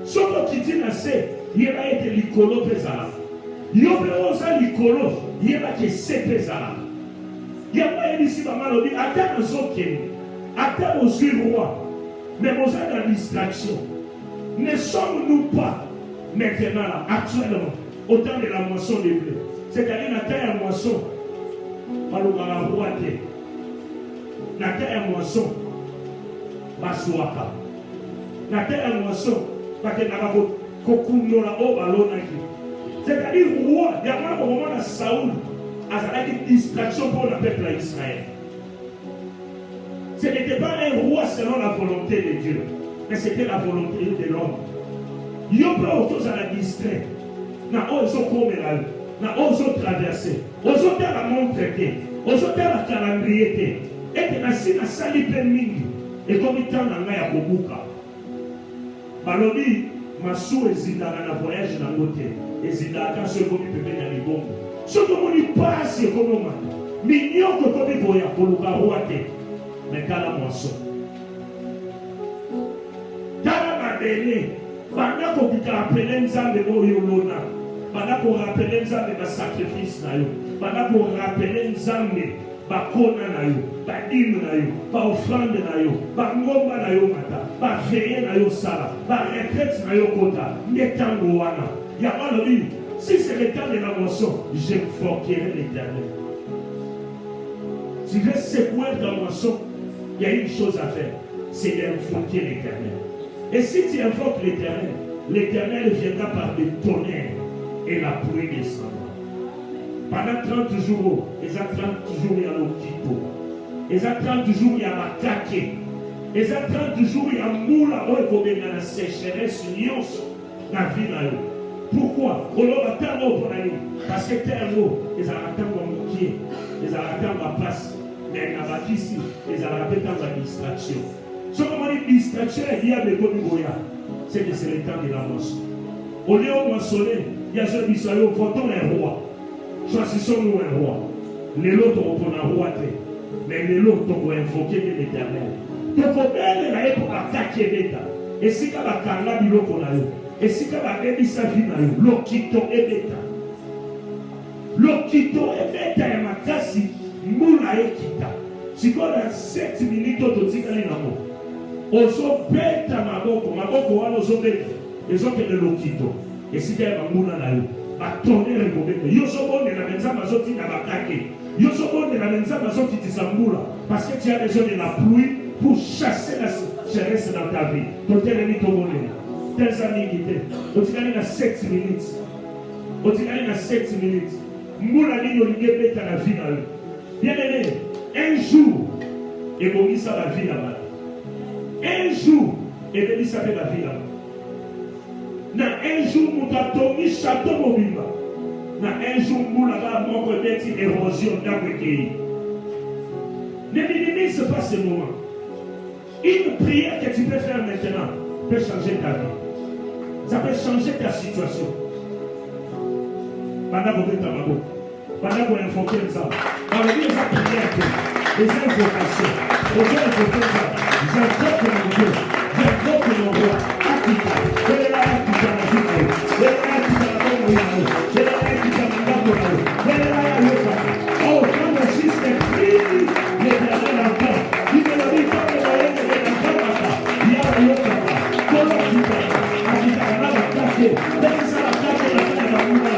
S1: Ce qui dit assez, il va être l'icolo pesala. Il y a l'icolo, il va être c'est pesala. Il y a pas ici, maman le dit, attends aux autres, attends aux yeux rois, mais vous avez la distraction. Ne sommes-nous pas maintenant là, actuellement, au temps de la moisson des blés? C'est-à-dire la terre à moisson, par le roi, la terre à moisson, Baswaka. La terre à moisson, parce que c'est-à-dire, roi, il y a un moment de Saoul, a une distraction pour le peuple d'Israël. Ce n'était pas un roi selon la volonté de Dieu, mais c'était la volonté de l'homme. Il y a pas autre chose à la distraire. Ils ont commis là, ils ont traversé, ils ont la montre, ils ont la calendrier, et que la sina sali pemingi, et comme il t'en a à Bobuka. Balobi, Massou et Zida dans le voyage dans le côté, et Zida quand ce qu'on peut mettre dans les bombes. Ce qu'on y passe, c'est comme on mignon que comme il voyage pour le garouate, mais qu'à la moisson. Dans la madeleine, pendant qu'on peut rappeler les âmes de Moyolona, pendant qu'on rappelle les âmes de sacrifice, pendant qu'on rappelle les âmes de bakona na yo, badime na yo, ba offrande na yo, ba ngomba na yo mata, ba veille na yo sala, ba retraite na yo kota, netango wana. Il y a pas le dit, si c'est le temps de la moisson, j'invoquerai l'Éternel. Si tu veux secouer ta moisson, il y a une chose à faire, c'est d'invoquer l'Éternel. Et si tu invoques l'Éternel, l'Éternel viendra par le tonnerre et la pluie descendra. Pendant 30 jours, ils ont 30 jours, il y a l'Okito. Ils ont 30 jours, il y a la kake. Ils ont 30 jours, il y a moula, il y a la sécheresse, dans la vie. Pourquoi? Parce que terreau, ils ont attendre mon pied, ils ont attendre ma place. Mais il y a ici, ils ont attendre ma distraction. Ce qu'on dit distraction, il y a des Goya. C'est que c'est le temps de la moisson. Au lieu de moissonner, il y a ceux qui sont là, votons un roi. Choisissons-nous un roi. Les autres ont un roi, mais les autres ont invoqué l'Éternel. Donc, on est pour attaquer l'État. Et si on a un bilot qu'on a eu, et si on a un sa vie, l'Okito et l'État. L'Okito et l'État est ma casse, moula et kita. Si on a 7 minutes de tigali na mo, on s'en bête à maboko, on s'en bête. Ils ont fait de l'Okito. Et si on a un moula na yo, tonnerre et yo sobo de la menza mazoti na bakake. Yo sobo de la menza mazoti tisambula. Parce que tu as besoin de la pluie pour chasser la sécheresse dans ta vie. Ton télémi tomolé. Tes amis qui étaient. On dit qu'il y a 7 minutes. On dit qu'il y a 7 minutes. Moula ni yo lié bête à la vie dans eux. Bien aimé, un jour, et bon, ça la vie là-bas. Un jour, et bien, ça fait la vie là-bas. Na un jour, nous avons mis château mobile. Na un jour, nous avons mis érosion dans le pays. Ne minimise pas ce moment. Une prière que tu peux faire maintenant peut changer ta vie. Ça peut changer ta situation. Pendant que vous êtes pendant qu'on invoque ça, dans le lieu de la prière, les invocations, j'invoque mon Dieu, j'invoque mon roi, Akita, je l'ai là, Akita, la vie, je l'ai là, Akita, la bonne vie, je l'ai là, Akita, la bonne vie, je l'ai là, Akita, oh, quand le Christ est pris, l'Éternel entend, il me l'a dit, quand le moyen de l'Éternel, il y a la Yokata, comment tu fais, Akita, la va cacher, laisse ça la cacher, la cacher, la mouna,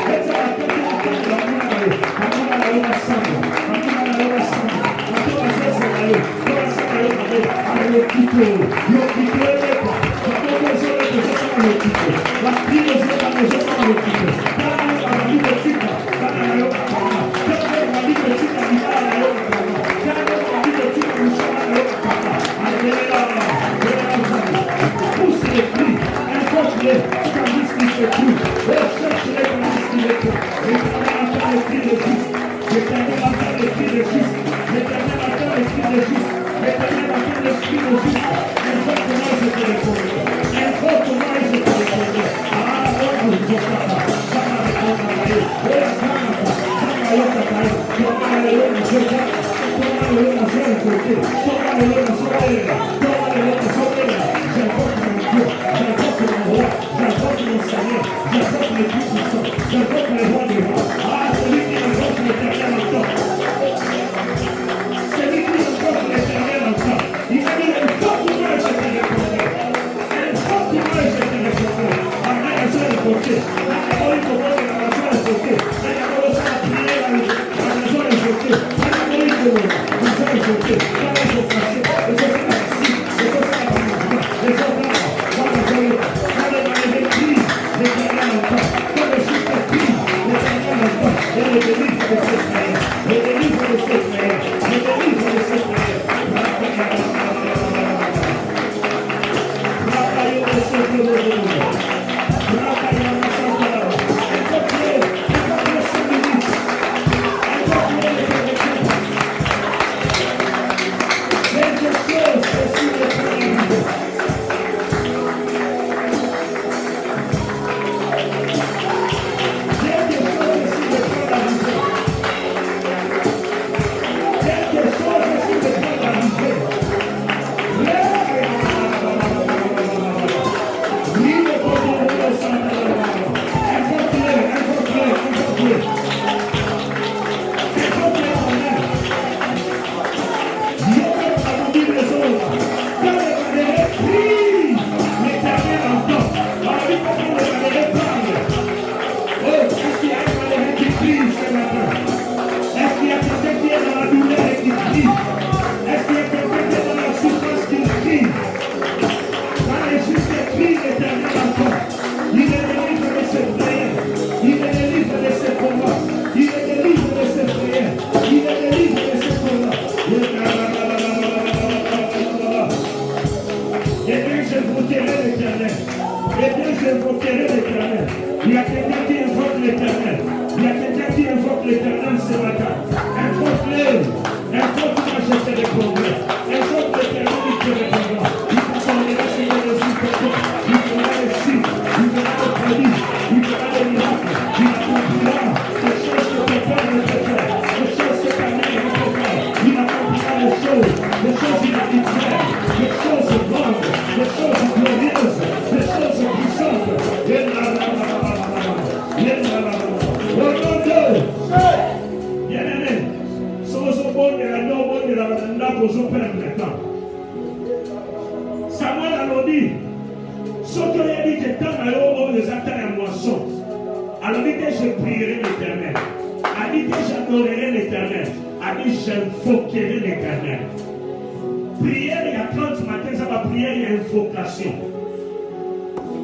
S1: laisse ça la cacher, la cacher, la mouna, Invoque-moi,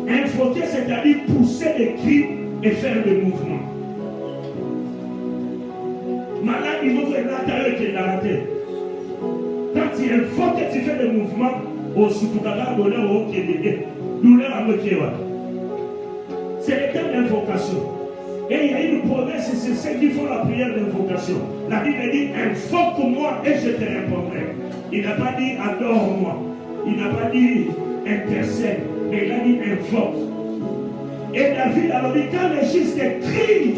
S1: Invoquer, c'est-à-dire pousser les cris et faire des mouvements. Malade, il ouvre l'intérieur qui est arrêté. Quand tu invoques, tu fais des mouvements, au Soutoukara, au Kédé, douleur à Mokéwa. C'est le temps d'invocation. Et il y a une promesse, c'est ceux qui font la prière d'invocation. La Bible dit, invoque-moi et je te répondrai. Il n'a pas dit, adore-moi. Il n'a pas dit, intercède. Mais il a dit, invoque. Et David a dit, quand les justes crient,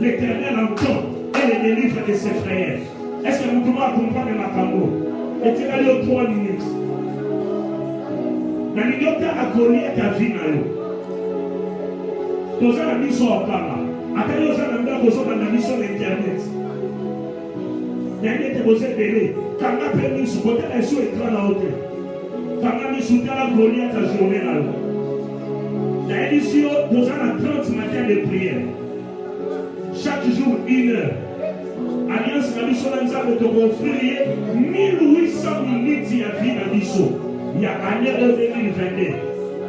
S1: l'Éternel entend et les délivre de ses frères. Est-ce que vous pouvez comprendre ma cambo? Et tu vas aller aux 3 minutes. La lignota a Goliath ta vie. Dans la mission au Kama. Après, nous avons la mission d'Internet. Il y a des posés délai. Quand on a permis ce côté, elle est sur l'écran là-haut. Quand on a mis sous la Goliath ta journée là-haut. La édition, nous avons 30 matins de prière. Chaque jour, 1 heure. Alliance la mission de offrir 1800 minutes il y a vie dans mission. Il y a année 2022.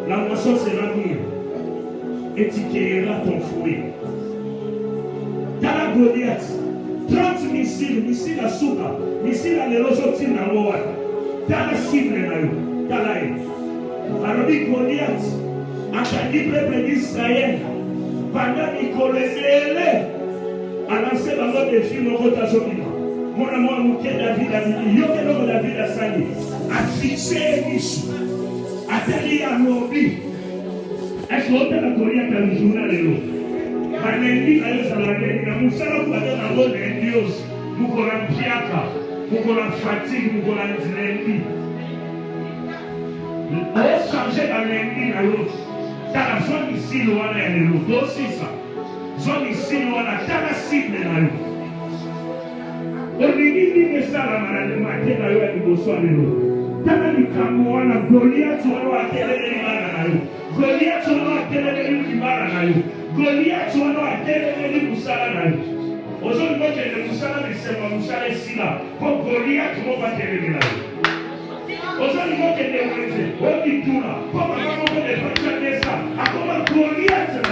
S1: La moisson c'est l'avenir. Et tu cueilleras ton fruit. Dans la Goliath, 30 missiles à Souka, missiles à l'Erosotin à Moa. Dans la cible, dans la haie. Alors, Goliath, entendu le peuple d'Israël, pendant qu'il connaissait a lancé dans notre défi, mon rotation. Mon amour, David a dit, David a sali, a fixé l'issue, a tenu à Mobi. Est-ce qu'on a la Goliath dans le journal de l'eau? Quand on dit à eux, ça va aller, nous allons vous donner un bon indios, nous allons piaka. pour la fatigue, pour la lundi. On va changer dans lundi à l'autre. Car la zone ici, l'on a l'autre aussi ça. Zone ici, l'on a la cible dans l'autre. On dit que ça, la maladie, matin, là, il y a des besoins de l'autre. Quand on dit que Goliath, on va atteindre les malades. Goliath, on va atteindre les malades. Goliath, on va atteindre les malades. Aujourd'hui, moi, j'ai des moussala, mais c'est mon moussala ici là. Comme Goliath, on va atteindre les malades. Aujourd'hui, moi, j'ai des moussala, on dit tout là. Comme on va atteindre ça. À comment Goliath, là.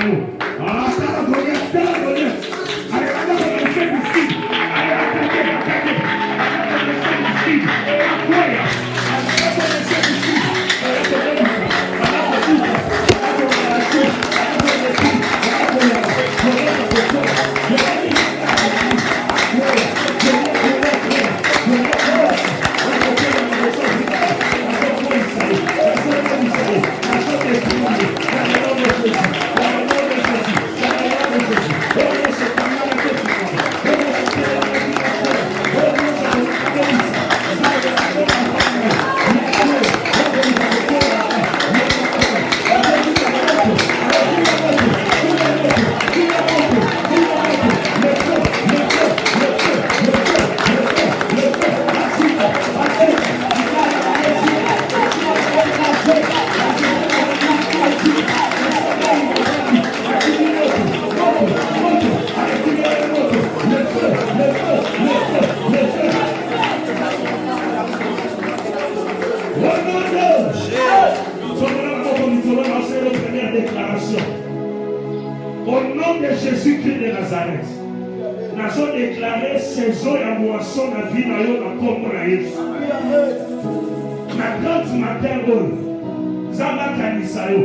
S1: Ah, ça va Goliath, ça va Goliath. Allez, on va faire ici. Allez, attaquez. Au nom de Jésus-Christ de Nazareth, nous avons déclaré saison et moisson dans la vie de Jésus. Na grande matin, Zaba Kanisayo,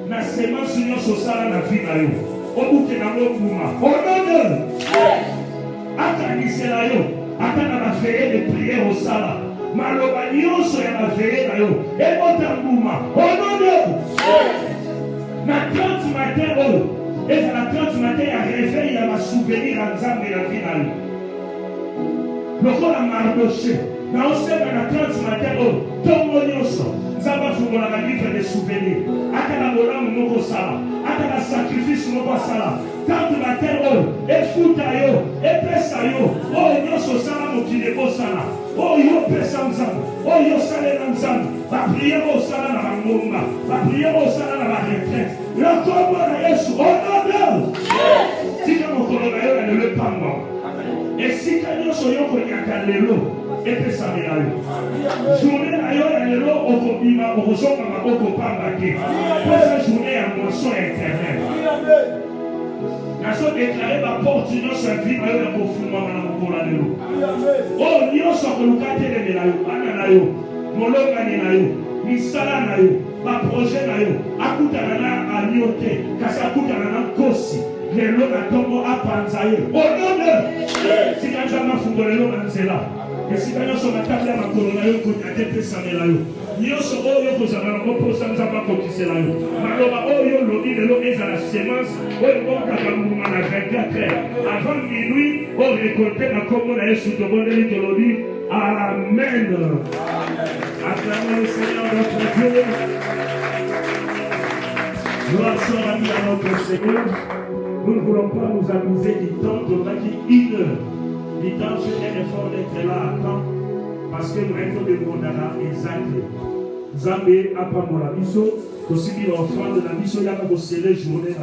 S1: na semence union sociale na vie na yo. Obuke na mo kuma. Au nom de Akaniselayo, atana na veillée de prière au sala. Maloba nyonso ya na veillée na yo. Ebota mbuma. Au nom de na 30 matin, et à la 30 matin, il y a réveil, il y a un souvenir à Nzambe la vie na yo. Lokola Mardoché, na ose na 30 matin, tongo nyonso. Nzamba fungola na livre de souvenirs. Atala molamu moko sala. Atala sacrifice moko sala. Quand matin, efuta yo, epesa yo. Nyonso sala mokili osala. Yo pesa Nzambe. Yo sala na Nzambe. Ba prière osala na bangomba. Ba prière osala na ba retraite. Le combo na Yesu. Au nom de Tika mokolo na yo na le pamba. Et si kanyo soyo ko nyaka lelo. Epesa na yo. Journée na yo na lelo okobima okosonga maboko pamba ke. Pesa journée ya moisson éternelle. Naso déclaré la porte nyonso ya vie na yo na kofuma na mokola lelo. Nyonso akoluka teleme na yo, ana na yo, molongani na yo, misala na yo, ba projet na yo, akutana na aliote, kasi akutana na kosi. Lelo na tombo apanza ye. Au nom de Sikanza mafungo lelo na nzela. Esikanya so matata na makolo na yo ko atepesa na yo. Nyonso oyo kozala na moposa Nzamba kokisela yo. Maloba oyo lobi lelo eza la semence oyo okaka mbuma na 24 heures. Avant minuit, on récolte na kombo na Yesu tobondeli tolobi Amen. Acclamons le Seigneur notre Dieu. Gloire soit rendue à notre Seigneur. Nous ne voulons pas nous amuser du temps de une heure. Du temps, je fais l'effort d'être là à temps. Parce que nous avons des mondana exacts. Zambé a pas mon abisso. Aussi bien l'offrande de la mission, il y a une journée.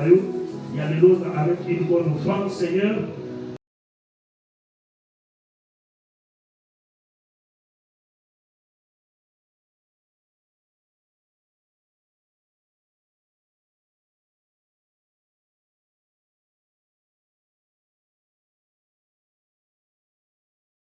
S1: Il y a les autres avec une bonne offrande, Seigneur.